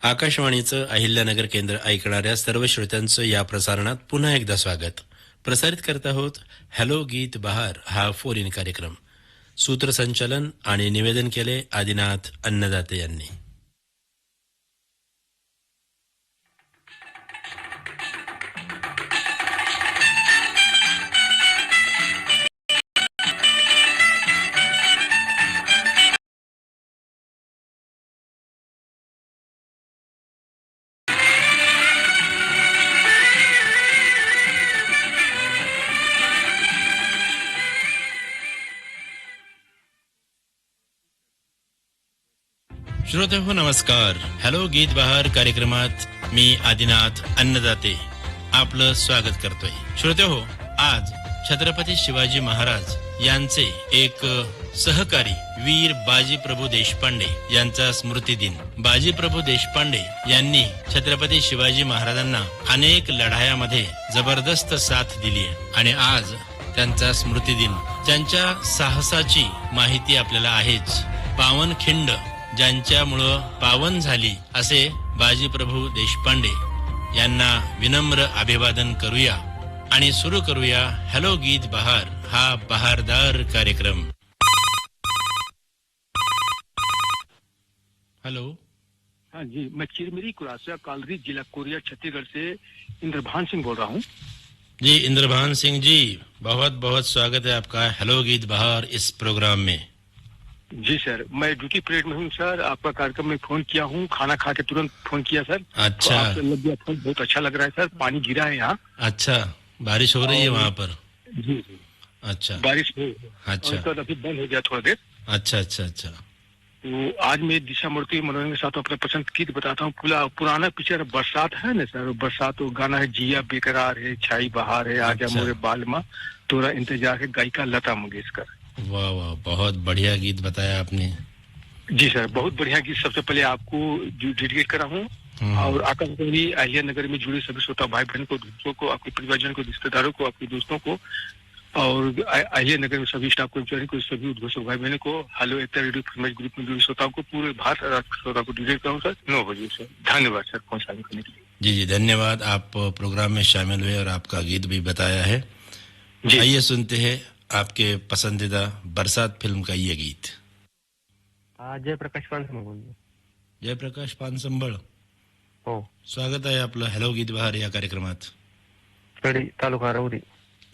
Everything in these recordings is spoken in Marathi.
आकाशवाणीचं अहिल्यानगर केंद्र ऐकणाऱ्या सर्व श्रोत्यांचं या प्रसारणात पुन्हा एकदा स्वागत. प्रसारित करत आहोत हॅलो गीत बहार हा फोन इन कार्यक्रम. सूत्रसंचालन आणि निवेदन केले आदिनाथ अन्नदाते यांनी. श्रोते हो नमस्कार. हॅलो गीत बहार कार्यक्रमात मी आदिनाथ अन्नदाते आपलं स्वागत करतोय. श्रोते हो, आज छत्रपती शिवाजी महाराज यांचे एक सहकारी वीर बाजीप्रभू देशपांडे यांचा स्मृती दिन. बाजीप्रभू देशपांडे यांनी छत्रपती शिवाजी महाराजांना अनेक लढायामध्ये जबरदस्त साथ दिली आणि आज त्यांचा स्मृती दिन. त्यांच्या साहसाची माहिती आपल्याला आहेच. पावनखिंड ज्यांच्यामुळं पावन झाली असे बाजीप्रभू देशपांडे यांना विनम्र अभिवादन करूया आणि सुरू करूया हॅलो गीत बहार हा बहारदार कार्यक्रम. हेलो. हाँ जी, मैं चिरमिरी कुरासा कालरी जिला कोरिया छत्तीसगढ़ से इंद्रभान सिंह बोल रहा हूँ. जी इंद्रभान सिंह जी, बहुत बहुत स्वागत है आपका हेलो गीत बहार इस प्रोग्राम में. जी सर, मैं ड्यूटी पीरियड में हूँ सर. आपका कार्यक्रम में फोन किया हूँ, खाना खा के तुरंत फोन किया सर. अच्छा. तो आपसे लग गया फोन, बहुत अच्छा लग रहा है सर. पानी गिरा है यहाँ. अच्छा, बारिश हो रही है वहाँ पर. जी जी. अच्छा. बारिश हो. अच्छा. और अभी बंद हो गया थोड़ा देर. अच्छा अच्छा अच्छा. तो आज मैं दिशा मूर्ति मनोरंजन के साथ अपने पसंद गीत बताता हूँ. पुराना पिक्चर बरसात है ना सर. बरसात तो गाना है, जिया बेकरार है, छाई बहार है, आजा अच्छा. मोरे बालमा, तोरा इंतजार है, गायिका लता मंगेशकर. वाह वाह, बहुत बढ़िया गीत बताया आपने. जी सर, बहुत बढ़िया गीत. सबसे पहले आपको डेडिकेट करा हूँ और आकाशवाणी अहिल्यानगर में जुड़े सभी श्रोता भाई बहन को, दोस्तों को, आपके परिवारजन को, रिश्तेदारों को, आपके दोस्तों को और अहिल्यानगर में सभी स्टाफ कर्मचारी को, सभी उद्घोषक भाई बहनों को, हेलो एकता रेडियो फरमाइश ग्रुप में जुड़े श्रोताओं को, पूरे भारत राज्य श्रोता को डेडिकेट करूँ सर 9 बजे सर. धन्यवाद सर पहुँचाने करने के लिए. जी जी धन्यवाद. आप प्रोग्राम में शामिल हुए और आपका गीत भी बताया है. आइए सुनते हैं आपके पसंदीदा बरसात फिल्म का ये गीत. जयप्रकाश पानसंबळ बोलतो. जयप्रकाश पानसंबळ, हो. स्वागत आहे आपलं हॅलो गीत बहार या कार्यक्रमात. कडी तालुका राऊरी.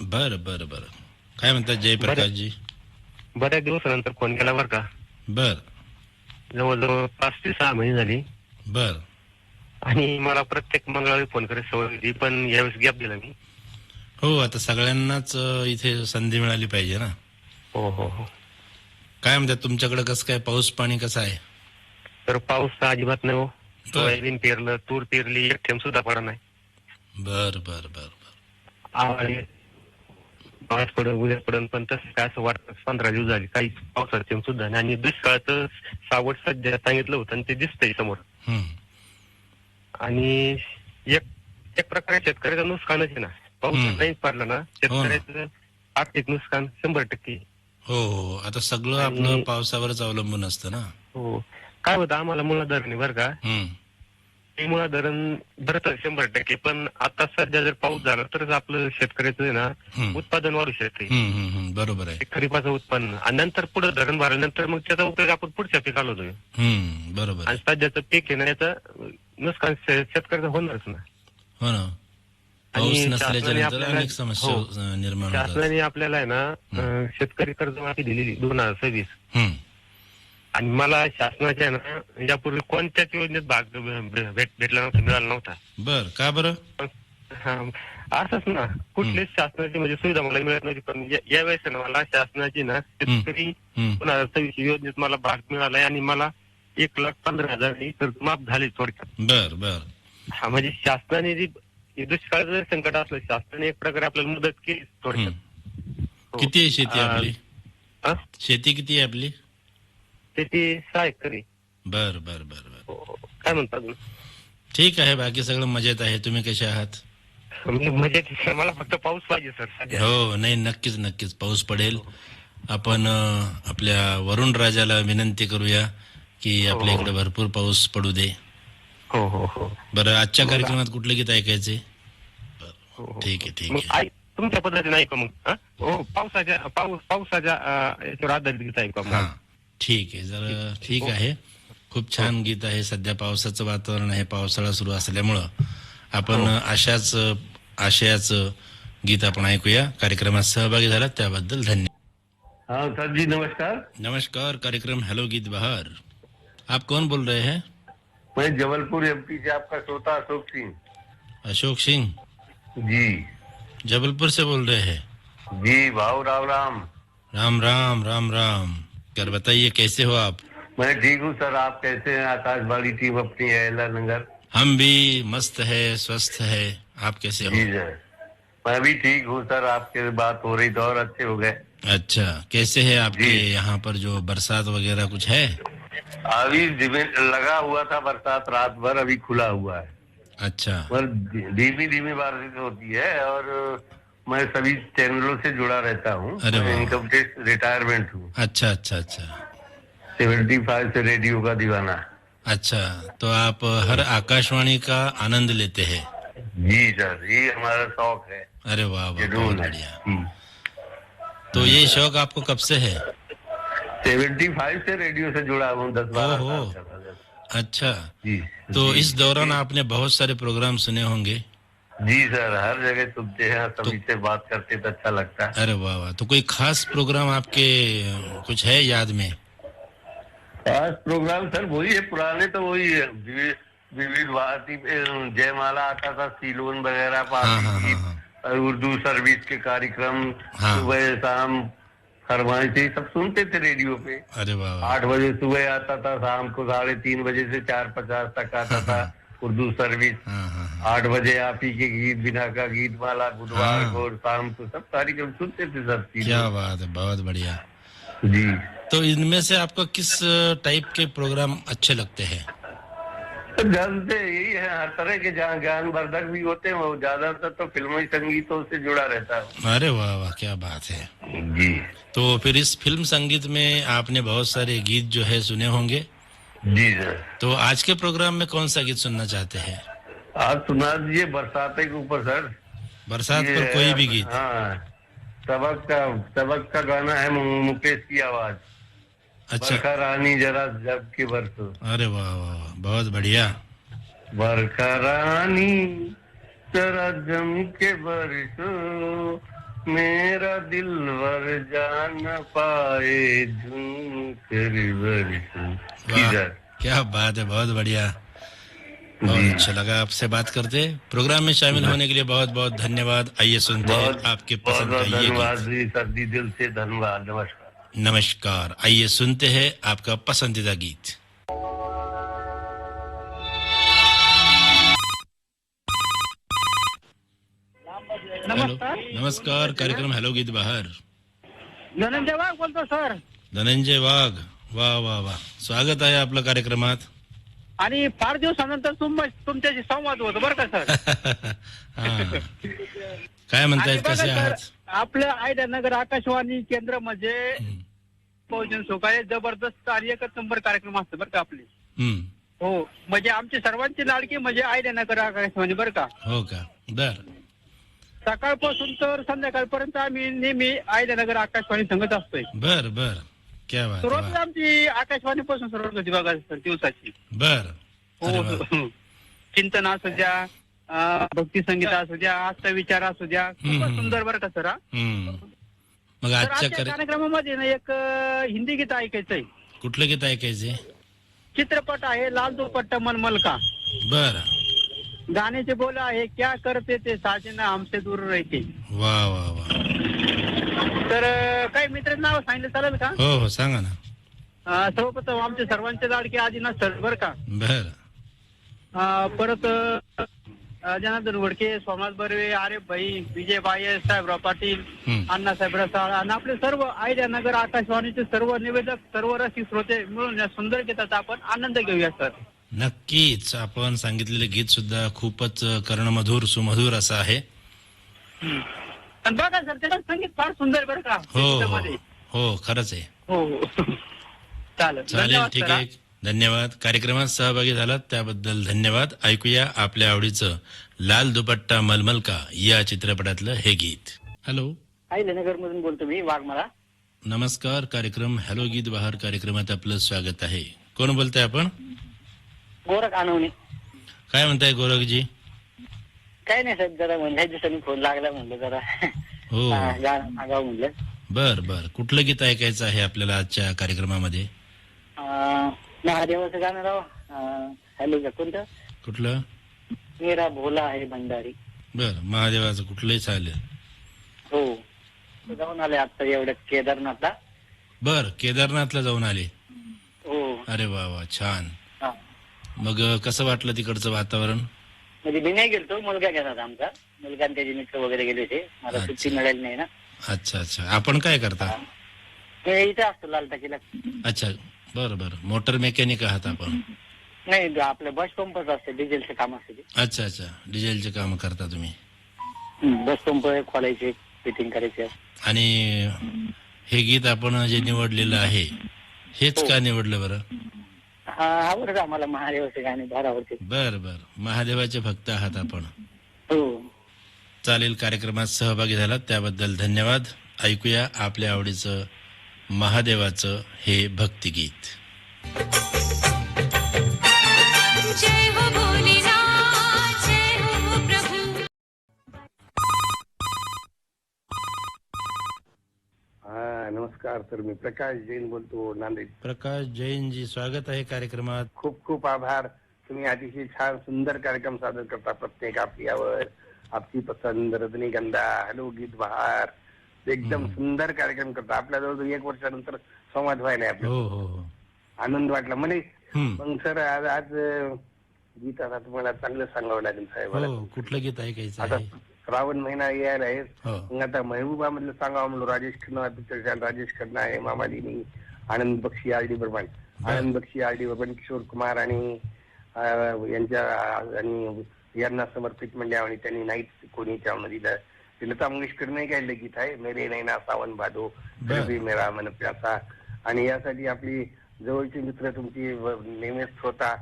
बर बर बर. काय म्हणतात जयप्रकाश जी? बऱ्याच दिवसानंतर फोन केला बरं का. बर जवळजवळ 5 ते 6 महिने झाली बर. आणि मला प्रत्येक मंगळवारी फोन करायची सवय होती, पण यावेळेस गॅप दिला मी. हो, आता सगळ्यांनाच इथे संधी मिळाली पाहिजे ना. हो हो हो. काय म्हणतात तुमच्याकडे कसं काय, पाऊस पाणी कसं आहे? तर पाऊस तर अजिबात नाही हो. सोयाबीन पेरलं, तूर पेरली, एक थेंब सुद्धा पडा नाही. बर बर बर बर. पाऊस पडून उद्या पडून, पण तसं काय असं वाटतं 15 दिवस झाले काही पावसाचं थेंब सुद्धा नाही. आणि दुष्काळाचं सावट सध्या सांगितलं होतं आणि ते दिसतंय समोर. आणि एक प्रकारे शेतकऱ्याचं नुकसानच आहे ना. पाऊस नाही पडला ना, शेतकऱ्याचं आर्थिक नुकसान 100%. हो हो, आता सगळं आपलं पावसावरच अवलंबून असतं ना. हो. काय होतं, आम्हाला मुळा धरण आहे बरं का. ते मुळा धरण भरत 100%, पण आता सध्या जर पाऊस झाला तरच आपलं शेतकऱ्याचं आहे ना उत्पादन वाढू शकते. बरोबर आहे. खरीपाचं उत्पन्न आणि नंतर पुढे धरण भरल्यानंतर मग त्याचा उपयोग आपण पुढच्या पिकाला होतोय. बरोबर. आणि सध्याचं पीक आहे ना, याचं नुकसान शेतकऱ्याचं होणारच ना. हो ना. पाऊस नसल्याच्या नंतर अनेक समस्या निर्माण होतात. शासनाने आपल्याला आहे ना शेतकरी कर्जमाफी दिलेली 2026. आणि मला शासनाच्या ना यापूर्वी कोणत्याच योजनेत भाग भेटला नव्हता, मिळाला नव्हता. बर, का बरं? असंच ना, कुठलीच शासनाची म्हणजे सुविधा मला मिळत नव्हती. पण यावेळेस ना मला शासनाची ना शेतकरी 2026 योजनेत मला भाग मिळालाय आणि मला 1,15,000 कर्ज माफ झाले थोडक्यात. बर बर. हा, म्हणजे शासनाने जी दुष्काळ जर संकट असलं, शासनाने एक प्रकारे आपल्याला मदत केली थोडक्यात. किती आहे शेती आपली? शेती किती आहे आपली? शेती 6 एकर आहे. बर बर बर बर. काय म्हणतात? ठीक आहे, बाकी सगळं मजेत आहे. तुम्ही कसे आहात? मी मजेत. मला फक्त पाऊस पाहिजे सर. हो, नाही नक्कीच नक्कीच पाऊस पडेल. आपण आपल्या वरुण राजाला विनंती करूया की आपल्या इकडे भरपूर पाऊस पडू दे. हो हो हो बरं, आजच्या कार्यक्रमात कुठले गीत ऐकायचे? हो, हो. ठीक आहे, ठीक मग आहे. तुमच्या पद्धतीने ऐका मग. हो, पावसाच्या याच्यावर आधारित गीत ऐका मग. हा, ठीक आहे. जरा ठीक आहे. खूप छान गीत आहे. सध्या पावसाचं वातावरण आहे, पावसाळा सुरू असल्यामुळं आपण अशाच आशयाचं गीत आपण ऐकूया. कार्यक्रमात सहभागी झाला त्याबद्दल धन्यवाद. हाँ सर जी नमस्कार. नमस्कार. कार्यक्रम हेलो गीत बहार. आप कौन बोल रहे हैं? मैं जबलपुर एमपी से आपका श्रोता अशोक सिंह. अशोक सिंह जी जबलपुर से बोल रहे हैं. जी भाव राम राम. राम राम राम राम. कर बताइए कैसे हो आप? मैं ठीक हूँ सर. आप कैसे हैं? आकाशवाणी टीम अपनी है एला नगर. हम भी मस्त है, स्वस्थ है. आप कैसे जी हो? सर मैं भी ठीक हूँ सर. आपके बात हो रही तो और अच्छे हो गए. अच्छा, कैसे है आपके जी। यहाँ पर जो बरसात वगैरह कुछ है? अभी लगा हुआ था बरसात रात भर. अभी खुला हुआ है. अच्छा. पर धीमी धीमी बारिश होती है. और मैं सभी चैनलों से जुड़ा रहता हूँ. अरे मैं वाह। इनकम टैक्स रिटायरमेंट हूँ. अच्छा अच्छा अच्छा 75 से रेडियो का दीवाना. अच्छा, तो आप हर आकाशवाणी का आनंद लेते हैं? जी सर ये हमारा शौक है. अरे वाह वाह, जरूर बहुत है. बढ़िया. तो ये शौक आपको कब से है? 75 से रेडियो से जुड़ा हूँ. 10-12 ओहो। साल का सर. अच्छा, जी तो जी, इस दौरान आपने बहुत सारे प्रोग्राम सुने होंगे. जी सर हर जगह सुनते हैं. सभी से बात करते तो अच्छा लगता है. अरे वाह वाह. तो कोई खास प्रोग्राम आपके कुछ है याद में? खास प्रोग्राम सर वही है पुराने. तो वही है विविध भारती पे जयमाला आता था. सीलोन वगैरह हाँ पार्टी हाँ की. हाँ हाँ. और उर्दू सर्विस के कार्यक्रम हाँ. सुबह शाम फरमाइश ये सब सुनते थे रेडियो पे. अरे वाह वाह. 8 बजे सुबह आता था. शाम को 3:30 बजे से 4:50 तक आता था उर्दू सर्विस. हाँ हाँ हाँ. 8 बजे आप ही के गीत बिना का गीत माला बुधवार हाँ। को और शाम को सब कार्यक्रम सुनते थे सब चीज. क्या बात है, बहुत बढ़िया. जी तो इनमें से आपको किस टाइप के प्रोग्राम अच्छे लगते हैं? तो जल्द से यही है. हर तरह के जहाँ ज्ञानवर्धक भी होते हैं वो ज्यादातर तो फिल्मी संगीतों से जुड़ा रहता है. अरे वाह वाह, क्या बात है. जी तो फिर इस फिल्म संगीत में आपने बहुत सारे गीत जो है सुने होंगे. जी सर. तो आज के प्रोग्राम में कौन सा गीत सुनना चाहते हैं? आप सुना दीजिए बरसात के ऊपर सर. बरसात ये पर कोई भी गीत. हाँ सबक का गाना है मुकेश की आवाज. अच्छा. बरखा रानी जरा जब के बरसो. अरे वाह वाह वाह, बहुत बढ़िया. बरखा रानी जरा जम के बरसो. मेरा दिलवर जान पाए झूम कर बरसो. वाह, किधर? क्या बात है, बहुत बढ़िया. बहुत जी। अच्छा लगा आपसे बात करते. प्रोग्राम में शामिल होने के लिए बहुत बहुत धन्यवाद. आइए सुनते हैं बहुत आपके बहुत पसंद का बहुत ये धन्यवाद गीत. जी सर्दी दिल से धन्यवाद. नमस्कार. नमस्कार. आइए सुनते हैं आपका पसंदीदा गीत. हेलो, नमस्कार. कार्यक्रम हेलो गीत बहार. धनंजय वाघ बोलतो सर. धनंजय वाघ. वाह वाह वाह, स्वागत आहे आपलं कार्यक्रमात. आणि फार दिवसानंतर तुमच्याशी संवाद होतो बरं का सर. हा. काय म्हणतायत, आणि बघा कसे सर, आहात? आपलं आयडियानगर आकाशवाणी केंद्र म्हणजे बहुजन सुखाय जबरदस्त आणि एकच नंबर कार्यक्रम असतो बरं का आपले. हम्म. हो म्हणजे आमची सर्वांची लाडकी म्हणजे आयडियानगर आकाशवाणी बरं का. हो का. बर. सकाळपासून तर संध्याकाळपर्यंत आम्ही नेहमी आयडियानगर आकाशवाणी संगत असतोय. बर बर, क्या बात आहे. सुरुवात वाह. आमची आकाशवाणीपासून सुरुवात होती बघा सर दिवसाची. बर. अरे हो वा. हो. चिंतन असू द्या, भक्ती संगीत असू द्या, आजचा विचार असू द्या, खूपच हम्म. सुंदर बरं का सर. हम्म. मग तर आजच्या आजच्या कार्यक्रमामध्ये ना एक हिंदी गीत ऐकायचंय. कुठलं गीत ऐकायचे? चित्रपट आहे लाल दुपट्टा मलमल का. बर. गाण्याचे बोल आहे क्या करते ते साजना हमसे दूर रहते. वा वा वा. तर काही मित्र नाव सांगितलं चालेल का? हो हो, सांगा ना. सर्वप्रथम आमचे सर्वांचे लाडके आदिनाथ सर बरं का. बर. परत जनार्दन वडके, सोमनाथ बर्वे, आरे भाई, विजय बाये, साहेबराव पाटील, हम्म. अण्णासाहेब रसाळ आणि आपले सर्व आयडियानगर आकाशवाणीचे सर्व निवेदक, सर्व रसिक श्रोते मिळून या सुंदर गीताचा आपण आनंद घेऊया सर. नक्कीच. आपण सांगितलेले गीत सुद्धा खूपच कर्णमधुर सुमधुर असं आहे. आणि बघा सर त्याचं संगीत फार सुंदर बरं का हो हो गीतामध्ये. हो, खरंच आहे. हो हो. चालेल चालेल, धन्यवाद ठीक सर. आहे. धन्यवाद. कार्यक्रमात सहभागी झालात त्याबद्दल धन्यवाद. ऐकूया आपल्या आवडीचं लाल दुपट्टा मलमल का या चित्रपटातलं हे गीत. हॅलो, अहिल्यानगर मधून बोलतो मी, वाघमारा. नमस्कार. कार्यक्रम हॅलो गीत बहार कार्यक्रमात आपलं स्वागत आहे. कोण बोलताय आपण? गोरख आणवणे. काय म्हणताय गोरखजी? काय नाही साहेब, जरा ह्या दिवसांनी फोन लागला म्हणलं जरा हो, आगाव म्हणलं. बर बर. कुठलं गीत ऐकायचं आहे आपल्याला आजच्या कार्यक्रमामध्ये? महादेवाचं गाणं राव. हॅलो कोणतं? कुठलं? मेरा भोला आहे भंडारी. बर, महादेवाचं कुठलंही चालेल. हो, जाऊन आले आता एवढ्यात केदारनाथला. बर, केदारनाथला जाऊन आले. हो. अरे वा वा, छान. हा. मग कसं वाटलं तिकडचं वातावरण? म्हणजे मी नाही गेलतो, मुलगा गेला होता आमचा. मुलगा आणि त्याचे मित्र वगैरे गेले होते. मला सुट्टी मिळाली नाही ना. अच्छा अच्छा. आपण काय करता? मी इथे असतो लाल टाकीला. अच्छा, बर बर. मोटर मेकॅनिक आहात आपण? नाही, आपलं बस पंपच असतं, डिझेलचं काम असतं ते. अच्छा अच्छा, डिझेलचे काम करता तुम्ही? बस पंप खोलायचे, फिटिंग करायचे. आणि हे गीत आपण जे निवडलेलं आहे हेच का निवडलं बरं? हा, आवडतं आम्हाला महादेवाचे गाणे, फार आवडते. बर बर. महादेवाचे भक्त आहात आपण? हो. चालेल. कार्यक्रमात सहभागी झालात त्याबद्दल धन्यवाद. ऐकूया आपल्या आवडीचं महादेवाचं हे भक्तिगीत. जय हो भोलेनाथ, जय हो प्रभु. नमस्कार सर, मी प्रकाश जैन बोलतो, नांदेड. प्रकाश जैनजी, स्वागत आहे कार्यक्रमात. खूप खूप आभार. तुम्ही अतिशय छान सुंदर कार्यक्रम सादर करता. प्रत्येक आपल्यावर आपली पसंद, रजनीगंधा, हॅलो गीत बहार, एकदम सुंदर कार्यक्रम करता. आपल्या जवळ 1 वर्षानंतर संवाद व्हायला आपल्या. हो हो हो. आनंद वाटला म्हणे. हम्म. मग सर आज गीत आता तुम्हाला चांगलं सांगावं लागेल साहेब. हो, कुठलं गीत ऐकायचं आता आहे? श्रावण महिना यायला आहे. हो. मग आता महबूबा मधलं सांगावं म्हणलं. राजेश खन्ना पिक्चर, राजेश खन्ना आहे, मामालिनी, आनंद बक्षी, आर डी बर्मन, आनंद बक्षी, आर डी बर्मन, किशोर कुमार आणि यांच्या आणि यांना समर्पित म्हणजे. आणि त्यांनी नाहीच कोणी त्यामध्ये दिलं. लता मंगेशकर नाही गायलं गीत आहे, मेरे नैना सावन भादो, भी मेरा मन प्यासा. आणि यासाठी आपली जवळचे मित्र, तुमची नेहमीच होता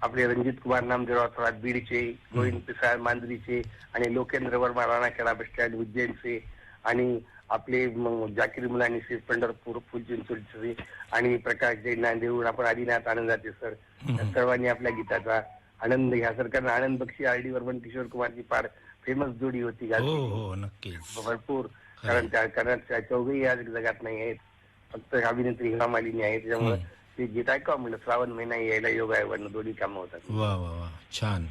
आपले रणजित कुमार नामदेवराव थोरात बीडचे, गोविंद पिसाळ मांजरीचे, आणि लोकेंद्र वर्मा राणाखेडा बस स्टँड उज्जैनचे, आणि आपले जाकीर मुलानी पंढरपूर फुलचिंचोडचे, आणि प्रकाश जैन नांदेड, आपण आदिनाथ आनंदाचे सर. सर्वांनी आपल्या गीताचा आनंद घ्या सर. कारण आनंद बक्षी, आर डी बर्मन, किशोर कुमारची फार फेमस जोडी होती. हो हो, नक्कीच. भरपूर. कारण त्या चौघही आज जगात नाही आहेत, फक्त अभिनेत्री हेमा मालिनी आहे. त्याच्यामुळे ते गीत ऐकावं म्हणलं. श्रावण महिना यायला योग आहे, दोन्ही कामं होतात. वा वा वा, छान.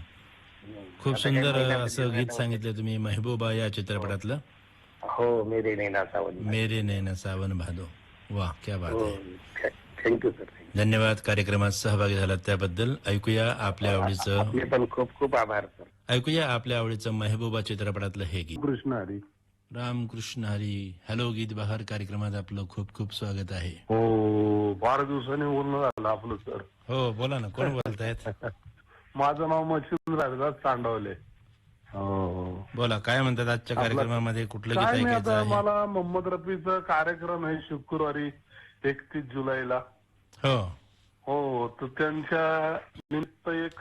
खूप सुंदर असं गीत सांगितलं तुम्ही महबूबा या चित्रपटातलं. हो, मेरे नैना सावन, मेरे नैना सावन भादो. वा, क्या बात आहे. Thank you sir. धन्यवाद. कार्यक्रमात सहभागी झालात त्याबद्दल. ऐकूया आपल्या आवडीचं. आपले पण खूप खूप आभार सर. ऐकूया आपल्या आवडीचं महबूबा चित्रपटातलं हे गीत. कृष्ण हरी. रामकृष्ण हरी. हॅलो गीत बहार कार्यक्रमात आपलं खूप खूप स्वागत आहे. हो, फार दिवसांनी बोलणं झालं आपलं सर. हो, बोला ना. कोण बोलतायत? माझं नाव मच्छिंद्र हरिदास चांडवले. हो, बोला, काय म्हणतात आजच्या कार्यक्रमामध्ये? कुठलं गीत काय नाही, ऐकायचं आता आहे? मला मोहम्मद रफीचा कार्यक्रम आहे शुक्रवारी 31 जुलैला. हो हो, तर त्यांच्या निमित्त एक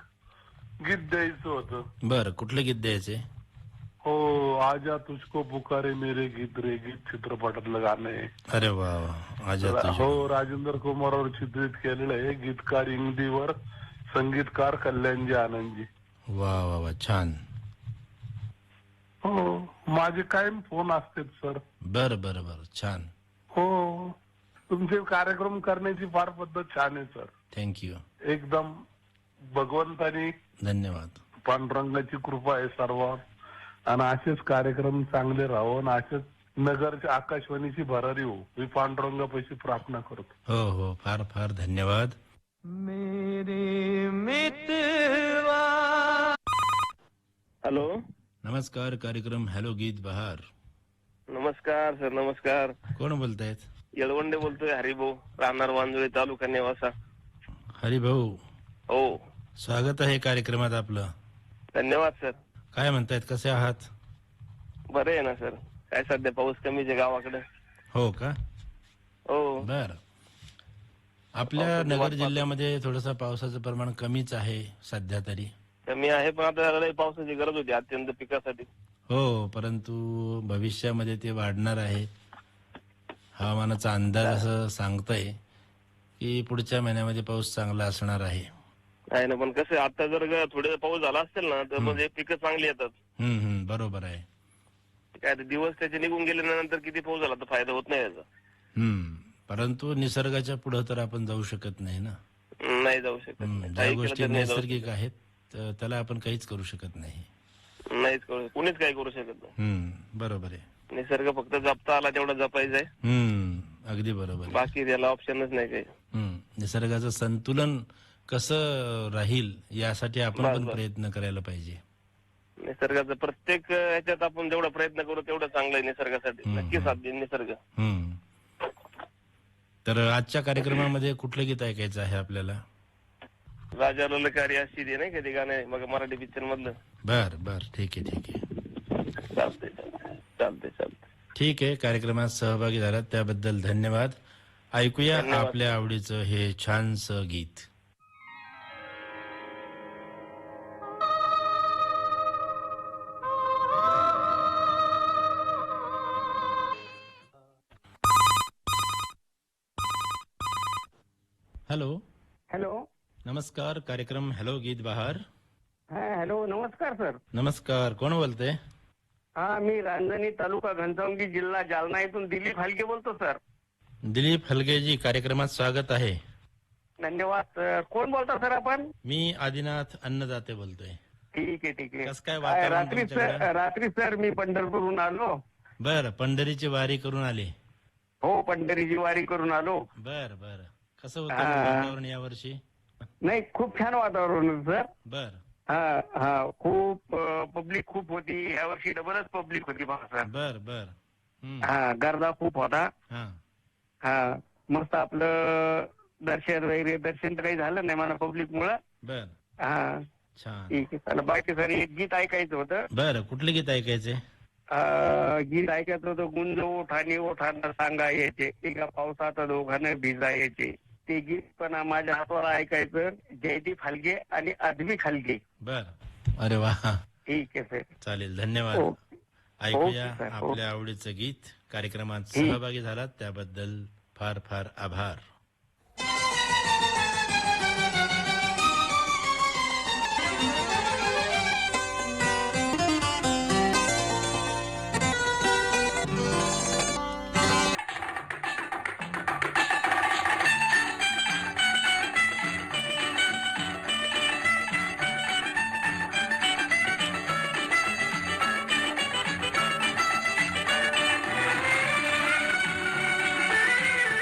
गीत द्यायचं होतं. बर, कुठलं गीत द्यायचे? हो, आजा तुझको पुकारे मेरे गीत रे गीत चित्रपटातलं गाणं आहे. अरे वा वा, आजा तुझे. हो, राजेंद्र कुमारवर चित्रित केलेलं आहे. गीतकार इंगदीवर, संगीतकार कल्याणजी आनंदजी. वा वा वा, छान. हो, माझे कायम फोन असतात सर. बर बर बर, छान. हो, तुमचे कार्यक्रम करण्याची फार पद्धत छान आहे सर. थँक्यू. एकदम भगवंतानी, धन्यवाद. पांडुरंगाची कृपा आहे सर्व. आणि असेच कार्यक्रम चांगले राहो, आणि असेच नगरच्या आकाशवाणीची भरारी हो, मी पांडुरंगापाशी प्रार्थना करतो. हो हो, फार फार धन्यवाद. हॅलो, नमस्कार. कार्यक्रम हॅलो गीत बहार. नमस्कार सर. नमस्कार. कोण बोलतायत? येळवंडे बोलतोय. हरिभाऊ, राहणार वांजुळे, तालुका नेवासा. हरिभाऊ, हो, स्वागत आहे कार्यक्रमात आपलं. धन्यवाद सर. काय म्हणतायत, कसे आहात? बरे आहे ना सर. काय सध्या पाऊस कमीच आहे गावाकडे. हो का? हो. बर. आपल्या नगर जिल्ह्यामध्ये थोडंसं पावसाचं प्रमाण कमीच आहे सध्या तरी. कमी आहे, पण आता लय पावसाची गरज होती अत्यंत पिकासाठी. हो, परंतु भविष्यामध्ये ते वाढणार आहे. हवामानाचा अंदाज असं सांगतोय की पुढच्या महिन्यामध्ये पाऊस चांगला असणार आहे. आहे ना, पण कसं आता जर थोडे पाऊस झाला असेल ना तर म्हणजे पिकं चांगली येतात. बरोबर आहे. काय ते दिवस त्याचे निघून गेल्यानंतर किती पाऊस झाला तर फायदा होत नाही याचा. परंतु निसर्गाच्या पुढे तर आपण जाऊ शकत नाही ना. नाही जाऊ शकत. ज्या गोष्टी नैसर्गिक आहेत त्याला आपण काहीच करू शकत नाही. नाहीच करू, कुणीच काही करू शकत नाही. बरोबर आहे. निसर्ग फक्त जपता आला तेवढा जपायचा आहे. अगदी बरोबर आहे. बाकी त्याला ऑप्शनच नाही काही. निसर्गाचं संतुलन कसं राहील यासाठी आपण पण प्रयत्न करायला पाहिजे. निसर्गाचं प्रत्येक ह्याच्यात आपण जेवढा प्रयत्न करू तेवढं चांगलं आहे निसर्गासाठी. नक्की साथ देईल निसर्ग. तर आजच्या कार्यक्रमामध्ये कुठलं गीत ऐकायचं आहे आपल्याला? राजा ललकारी अशी दे नाही का ते गाणे मग मराठी पिक्चर मधलं. बर ठीक आहे चालतंय चालतंय. ठीक आहे. कार्यक्रमात सहभागी झालात त्याबद्दल धन्यवाद. ऐकूया आपल्या आवडीचं हे छानसं गीत. हॅलो. नमस्कार. कार्यक्रम हॅलो गीत बहार. हॅलो, नमस्कार सर. नमस्कार. कोण बोलते? हा, मी रांजणी तालुका घनसावंगी जिल्हा जालना इथून दिलीप हलगे बोलतो सर. दिलीप हलगेजी, कार्यक्रमात स्वागत आहे. धन्यवाद सर. कोण बोलता सर आपण? मी आदिनाथ अन्नदाते बोलतोय. ठीक आहे. कसं काय वातावरण तुमच्याकडे? रात्री सर मी पंढरपूरहून आलो. बर, पंढरीची वारी करून आले? हो, पंढरीची वारी करून आलो. बर. कसं होतं वातावरण यावर्षी? नाही, खूप छान वातावरण होतं सर. बर. हा, खूप पब्लिक खूप होती यावर्षी. डबलच पब्लिक होती सर. बर. हा, गर्दा खूप होता. हा, मस्त आपलं दर्शन तर काही झालं नाही मला पब्लिक मुळे. बर. हा, छान. ठीक आहे. चला, बाकी सर एक गीत ऐकायचं होतं. बर, कुठले गीत ऐकायचे? गीत ऐकायचं होतं. गुंज ओठाने ओठांना सांगायचे, एका पावसात दोघांना भिजायचे. ते गीत पण माझ्या हाताला ऐकायचं. जयदीप हलगे आणि आदमी हलगे. बर. अरे वा. ठीक आहे सर. चालेल, धन्यवाद. ऐकूया आपल्या आवडीचं गीत. कार्यक्रमात सहभागी झालात त्याबद्दल फार फार आभार.